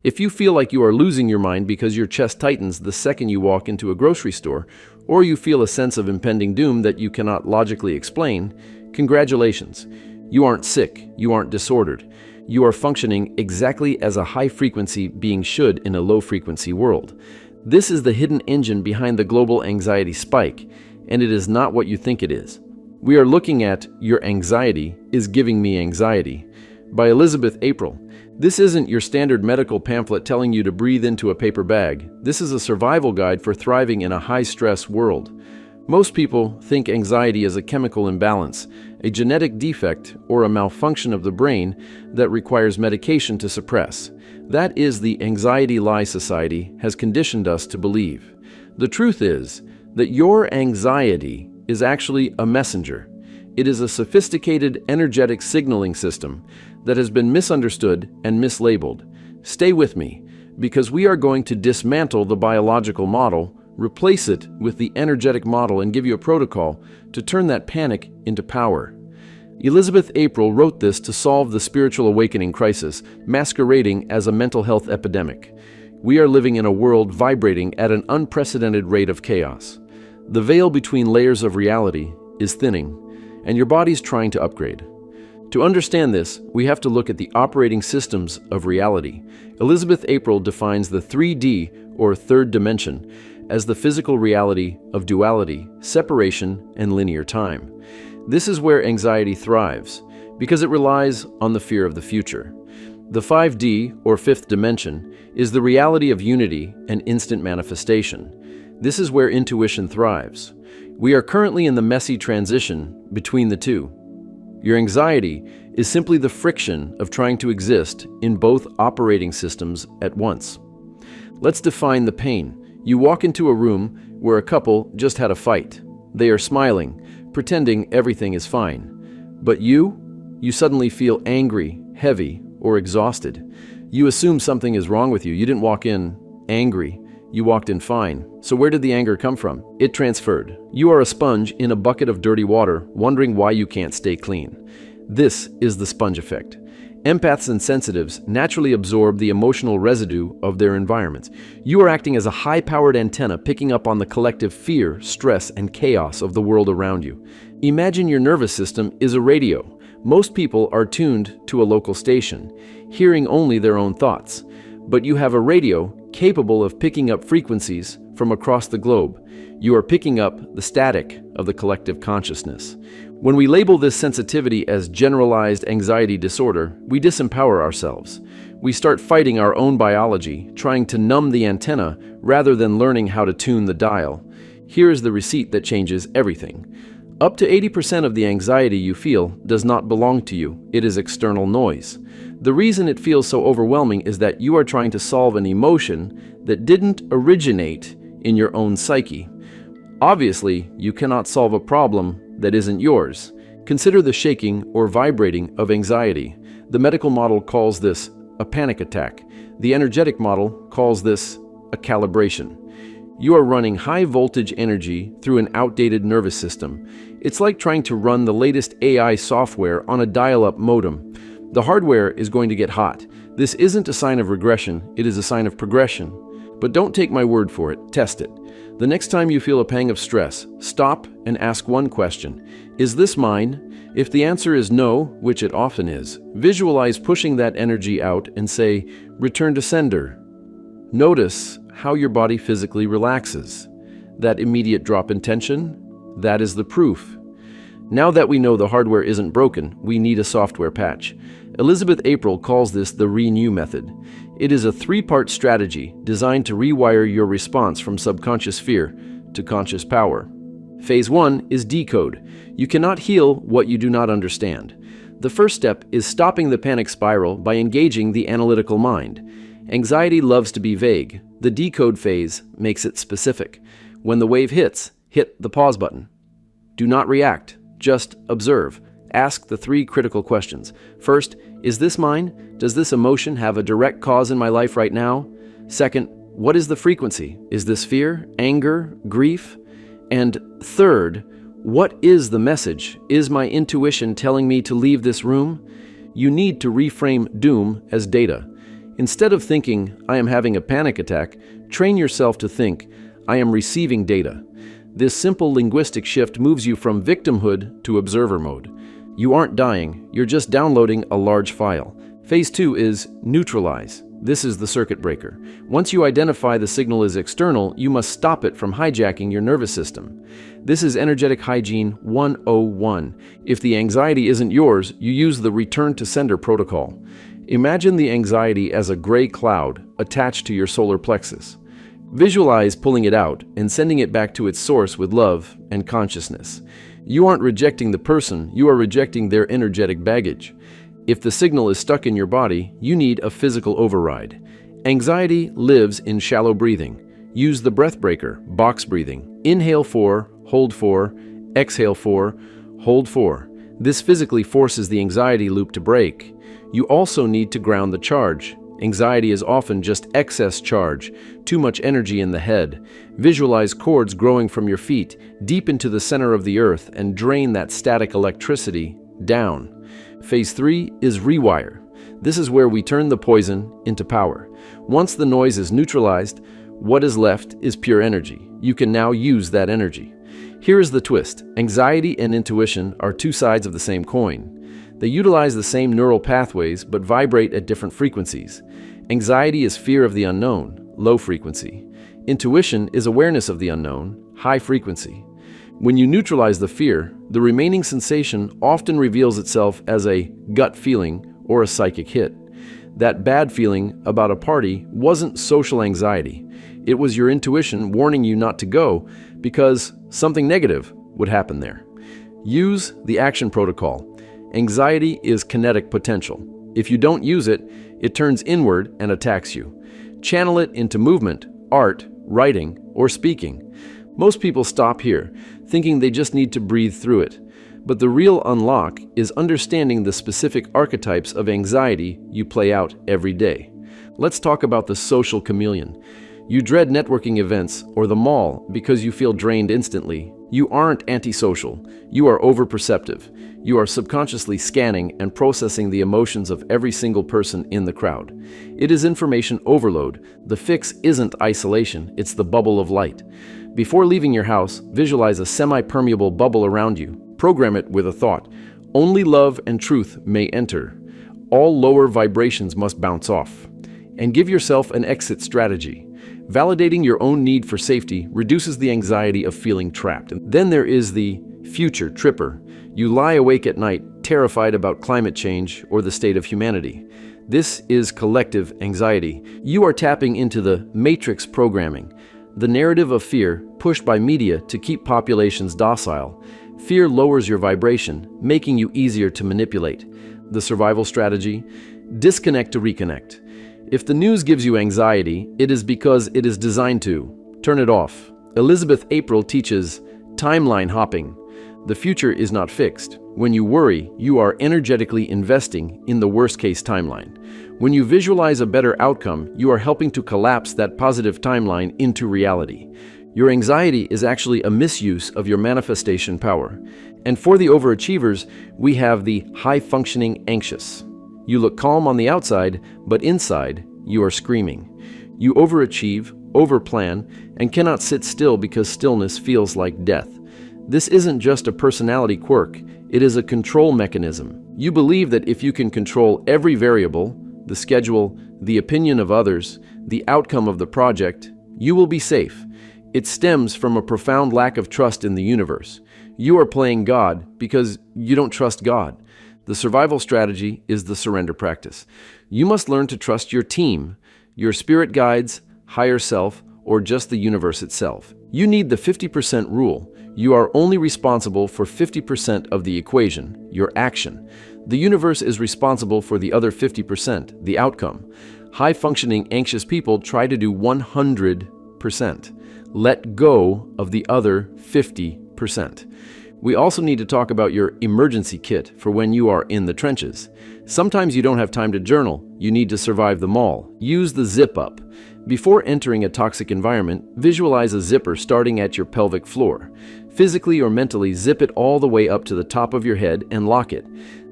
If you feel like you are losing your mind because your chest tightens the second you walk into a grocery store, or you feel a sense of impending doom that you cannot logically explain, congratulations. You aren't sick, you aren't disordered. You are functioning exactly as a high-frequency being should in a low-frequency world. This is the hidden engine behind the global anxiety spike, and it is not what you think it is. We are looking at Your Anxiety is Giving Me Anxiety by Elizabeth April. This isn't your standard medical pamphlet telling you to breathe into a paper bag. This is a survival guide for thriving in a high-stress world. Most people think anxiety is a chemical imbalance, a genetic defect, or a malfunction of the brain that requires medication to suppress. That is the anxiety lie society has conditioned us to believe. The truth is that your anxiety is actually a messenger. It is a sophisticated energetic signaling system that has been misunderstood and mislabeled. Stay with me, because we are going to dismantle the biological model, replace it with the energetic model, and give you a protocol to turn that panic into power. Elizabeth April wrote this to solve the spiritual awakening crisis, masquerading as a mental health epidemic. We are living in a world vibrating at an unprecedented rate of chaos. The veil between layers of reality is thinning, and your body's trying to upgrade. To understand this, we have to look at the operating systems of reality. Elizabeth April defines the 3D, or third dimension, as the physical reality of duality, separation, and linear time. This is where anxiety thrives, because it relies on the fear of the future. The 5D, or fifth dimension, is the reality of unity and instant manifestation. This is where intuition thrives. We are currently in the messy transition between the two. Your anxiety is simply the friction of trying to exist in both operating systems at once. Let's define the pain. You walk into a room where a couple just had a fight. They are smiling, pretending everything is fine. But you suddenly feel angry, heavy, or exhausted. You assume something is wrong with you. You didn't walk in angry. You walked in fine. So where did the anger come from? It transferred. You are a sponge in a bucket of dirty water, wondering why you can't stay clean. This is the sponge effect. Empaths and sensitives naturally absorb the emotional residue of their environments. You are acting as a high-powered antenna picking up on the collective fear, stress, and chaos of the world around you. Imagine your nervous system is a radio. Most people are tuned to a local station, hearing only their own thoughts. But you have a radio capable of picking up frequencies from across the globe. You are picking up the static of the collective consciousness. When we label this sensitivity as generalized anxiety disorder, we disempower ourselves. We start fighting our own biology, trying to numb the antenna rather than learning how to tune the dial. Here is the receipt that changes everything. Up to 80% of the anxiety you feel does not belong to you. It is external noise. The reason it feels so overwhelming is that you are trying to solve an emotion that didn't originate in your own psyche. Obviously, you cannot solve a problem that isn't yours. Consider the shaking or vibrating of anxiety. The medical model calls this a panic attack. The energetic model calls this a calibration. You are running high-voltage energy through an outdated nervous system. It's like trying to run the latest AI software on a dial-up modem. The hardware is going to get hot. This isn't a sign of regression, it is a sign of progression. But don't take my word for it, test it. The next time you feel a pang of stress, stop and ask one question. Is this mine? If the answer is no, which it often is, visualize pushing that energy out and say, return to sender. Notice how your body physically relaxes. That immediate drop in tension, that is the proof. Now that we know the hardware isn't broken, we need a software patch. Elizabeth April calls this the ReNU Method. It is a three-part strategy designed to rewire your response from subconscious fear to conscious power. Phase 1 is decode. You cannot heal what you do not understand. The first step is stopping the panic spiral by engaging the analytical mind. Anxiety loves to be vague. The decode phase makes it specific. When the wave hits, hit the pause button. Do not react. Just observe. Ask the three critical questions. First, is this mine? Does this emotion have a direct cause in my life right now? Second, what is the frequency? Is this fear, anger, grief? And third, what is the message? Is my intuition telling me to leave this room? You need to reframe doom as data. Instead of thinking, I am having a panic attack, train yourself to think, I am receiving data. This simple linguistic shift moves you from victimhood to observer mode. You aren't dying, you're just downloading a large file. Phase 2 is neutralize. This is the circuit breaker. Once you identify the signal is external, you must stop it from hijacking your nervous system. This is energetic hygiene 101. If the anxiety isn't yours, you use the return to sender protocol. Imagine the anxiety as a gray cloud attached to your solar plexus. Visualize pulling it out and sending it back to its source with love and consciousness. You aren't rejecting the person, you are rejecting their energetic baggage. If the signal is stuck in your body, you need a physical override. Anxiety lives in shallow breathing. Use the breath breaker, box breathing. Inhale 4, hold 4, exhale 4, hold 4. This physically forces the anxiety loop to break. You also need to ground the charge. Anxiety is often just excess charge, too much energy in the head. Visualize cords growing from your feet deep into the center of the earth and drain that static electricity down. Phase 3 is rewire. This is where we turn the poison into power. Once the noise is neutralized, what is left is pure energy. You can now use that energy. Here is the twist. Anxiety and intuition are two sides of the same coin. They utilize the same neural pathways but vibrate at different frequencies. Anxiety is fear of the unknown, low frequency. Intuition is awareness of the unknown, high frequency. When you neutralize the fear, the remaining sensation often reveals itself as a gut feeling or a psychic hit. That bad feeling about a party wasn't social anxiety. It was your intuition warning you not to go because something negative would happen there. Use the action protocol. Anxiety is kinetic potential. If you don't use it, it turns inward and attacks you. Channel it into movement, art, writing, or speaking. Most people stop here, thinking they just need to breathe through it. But the real unlock is understanding the specific archetypes of anxiety you play out every day. Let's talk about the social chameleon. You dread networking events or the mall because you feel drained instantly. You aren't antisocial. You are overperceptive. You are subconsciously scanning and processing the emotions of every single person in the crowd. It is information overload. The fix isn't isolation, it's the bubble of light. Before leaving your house, visualize a semi-permeable bubble around you. Program it with a thought. Only love and truth may enter. All lower vibrations must bounce off. And give yourself an exit strategy. Validating your own need for safety reduces the anxiety of feeling trapped. And then there is the future tripper. You lie awake at night, terrified about climate change or the state of humanity. This is collective anxiety. You are tapping into the matrix programming, the narrative of fear pushed by media to keep populations docile. Fear lowers your vibration, making you easier to manipulate. The survival strategy: disconnect to reconnect. If the news gives you anxiety, it is because it is designed to. Turn it off. Elizabeth April teaches timeline hopping. The future is not fixed. When you worry, you are energetically investing in the worst-case timeline. When you visualize a better outcome, you are helping to collapse that positive timeline into reality. Your anxiety is actually a misuse of your manifestation power. And for the overachievers, we have the high-functioning anxious. You look calm on the outside, but inside, you are screaming. You overachieve, overplan, and cannot sit still because stillness feels like death. This isn't just a personality quirk, it is a control mechanism. You believe that if you can control every variable, the schedule, the opinion of others, the outcome of the project, you will be safe. It stems from a profound lack of trust in the universe. You are playing God because you don't trust God. The survival strategy is the surrender practice. You must learn to trust your team, your spirit guides, higher self, or just the universe itself. You need the 50% rule. You are only responsible for 50% of the equation, your action. The universe is responsible for the other 50%, the outcome. High-functioning anxious people try to do 100%. Let go of the other 50%. We also need to talk about your emergency kit for when you are in the trenches. Sometimes you don't have time to journal. You need to survive the mall. Use the zip up. Before entering a toxic environment, visualize a zipper starting at your pelvic floor. Physically or mentally, zip it all the way up to the top of your head and lock it.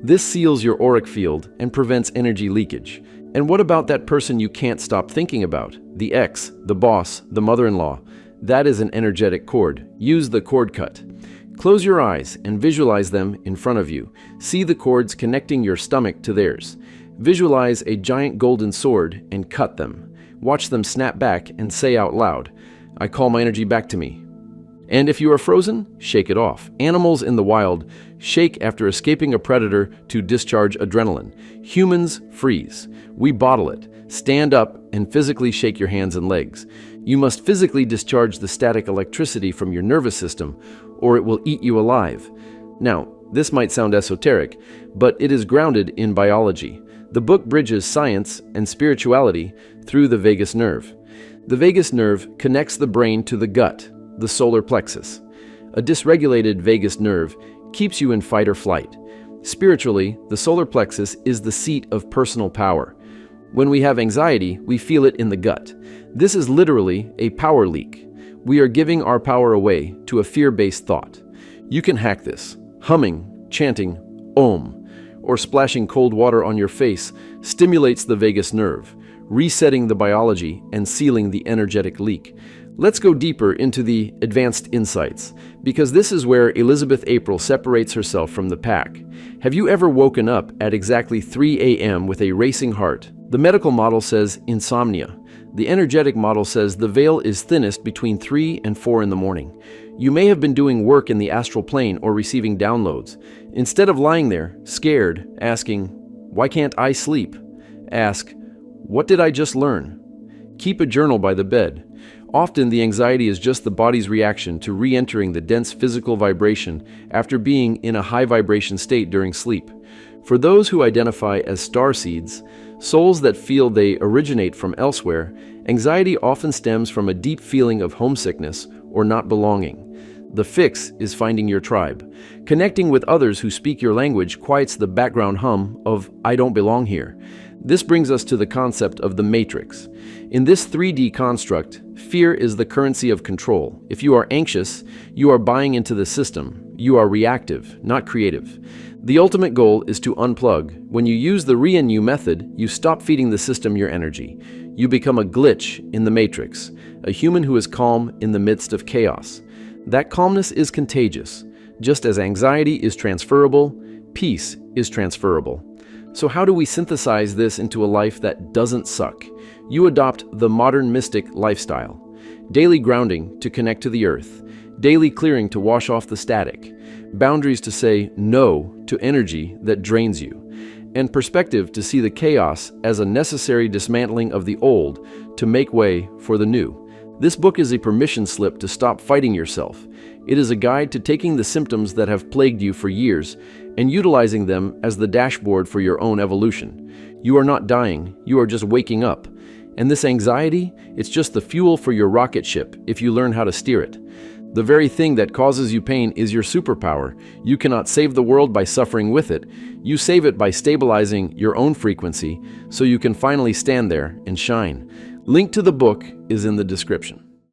This seals your auric field and prevents energy leakage. And what about that person you can't stop thinking about? The ex, the boss, the mother-in-law. That is an energetic cord. Use the cord cut. Close your eyes and visualize them in front of you. See the cords connecting your stomach to theirs. Visualize a giant golden sword and cut them. Watch them snap back and say out loud, "I call my energy back to me." And if you are frozen, shake it off. Animals in the wild shake after escaping a predator to discharge adrenaline. Humans freeze. We bottle it. Stand up and physically shake your hands and legs. You must physically discharge the static electricity from your nervous system, or it will eat you alive. Now, this might sound esoteric, but it is grounded in biology. The book bridges science and spirituality through the vagus nerve. The vagus nerve connects the brain to the gut, the solar plexus. A dysregulated vagus nerve keeps you in fight or flight. Spiritually, the solar plexus is the seat of personal power. When we have anxiety, we feel it in the gut. This is literally a power leak. We are giving our power away to a fear-based thought. You can hack this. Humming, chanting, Om, or splashing cold water on your face stimulates the vagus nerve, resetting the biology and sealing the energetic leak. Let's go deeper into the advanced insights, because this is where Elizabeth April separates herself from the pack. Have you ever woken up at exactly 3 a.m. with a racing heart? The medical model says insomnia. The energetic model says the veil is thinnest between 3 and 4 in the morning. You may have been doing work in the astral plane or receiving downloads. Instead of lying there, scared, asking, "Why can't I sleep?" ask, "What did I just learn?" Keep a journal by the bed. Often the anxiety is just the body's reaction to re-entering the dense physical vibration after being in a high vibration state during sleep. For those who identify as starseeds, souls that feel they originate from elsewhere, anxiety often stems from a deep feeling of homesickness or not belonging. The fix is finding your tribe. Connecting with others who speak your language quiets the background hum of "I don't belong here." This brings us to the concept of the matrix. In this 3D construct, fear is the currency of control. If you are anxious, you are buying into the system. You are reactive, not creative. The ultimate goal is to unplug. When you use the ReNU method, you stop feeding the system your energy. You become a glitch in the matrix, a human who is calm in the midst of chaos. That calmness is contagious. Just as anxiety is transferable, peace is transferable. So how do we synthesize this into a life that doesn't suck? You adopt the modern mystic lifestyle. Daily grounding to connect to the earth. Daily clearing to wash off the static. Boundaries to say no to energy that drains you. And perspective to see the chaos as a necessary dismantling of the old to make way for the new. This book is a permission slip to stop fighting yourself. It is a guide to taking the symptoms that have plagued you for years and utilizing them as the dashboard for your own evolution. You are not dying, you are just waking up. And this anxiety, it's just the fuel for your rocket ship if you learn how to steer it. The very thing that causes you pain is your superpower. You cannot save the world by suffering with it. You save it by stabilizing your own frequency so you can finally stand there and shine. Link to the book is in the description.